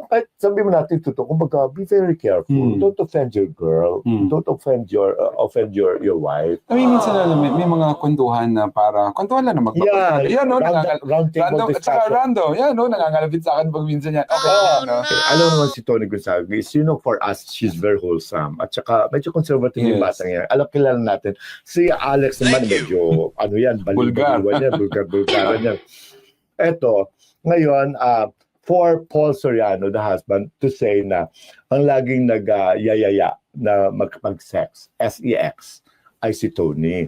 kahit sabi mo natin totoo, kumbaga, be very careful. Don't offend your girl. Don't offend your wife. I mean, minsan alam, may mga kwentuhan na para, kwentuhan lang na Yeah, yan, no? round table Random, at saka discussion. random. Yan, no? Nangangalapit sa akin pag minsan yan. Okay, no? Alam naman si Tony Gonzalez, for us, she's very wholesome. At saka, medyo conservative yung Yes. batang yan. Alam, kilala natin. Si Alex naman, medyo, Vulgar. bulgaran yan. Eto, ngayon, for Paul Soriano, the husband, to say na ang laging nag-yayaya na mag-sex, sex, ay si Tony.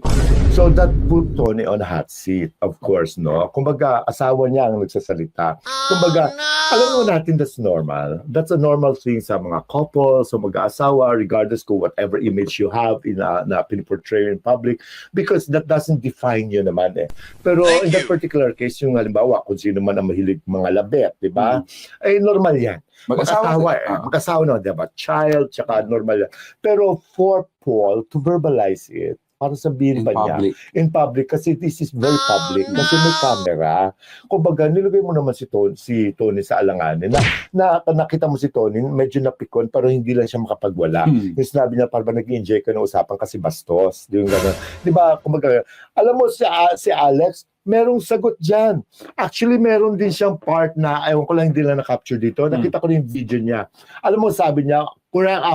So that put Tony on a hot seat, of course, no? Kumbaga, asawa niya ang nagsasalita. Kumbaga, alam mo natin that's normal. That's a normal thing sa mga couples, sa mag-aasawa, regardless kung whatever image you have na piniportray in public, because that doesn't define you naman eh. Pero in that particular case, yung halimbawa, kung sino man ang mahilig mga labet, di ba? Ay normal yan. Mag-asawa na, diba? Child, tsaka normal yan. Pero for Paul to verbalize it, para sabihin pa niya, in public, kasi this is very public, kasi may camera. Kumbaga, nilagay mo naman si Tony sa alanganin, na nakita mo si Tony, medyo napikon, pero hindi lang siya makapagwala. Yung sinabi niya, parang nag-enjoy ka ng usapan kasi bastos. Yung gano'n. Di ba, kumbaga, alam mo si Alex, merong sagot dyan. Actually, meron din siyang part na, ayaw ko lang hindi lang na-capture dito. Nakita ko rin yung video niya. Alam mo, sabi niya,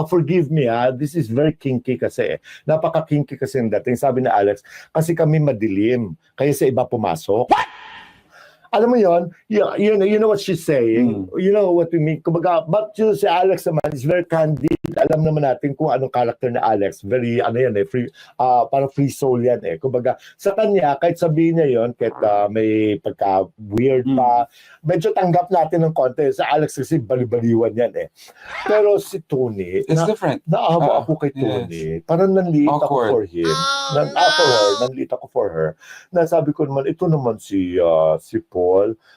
forgive me this is very kinky kasi. Napaka-kinky kasi yung dating. Sabi ni Alex, kasi kami madilim. Kaya sa iba pumasok. What? Alam mo yon, you know what she's saying. You know what we mean. Kumbaga, but si Alex naman is very candid. Alam naman natin kung anong character ni Alex. Very, free, parang free soul yan eh. Kumbaga, sa kanya, kahit sabihin niya yon, kahit may pagka-weird pa, medyo tanggap natin ng konti. Sa Alex kasi balibaliwan yan eh. Pero si Tony, it's different. Naawa ako kay Tony. Yes. Parang nanliit ako for him. Nanliit ako for her. Nasabi ko naman, ito naman si Paul,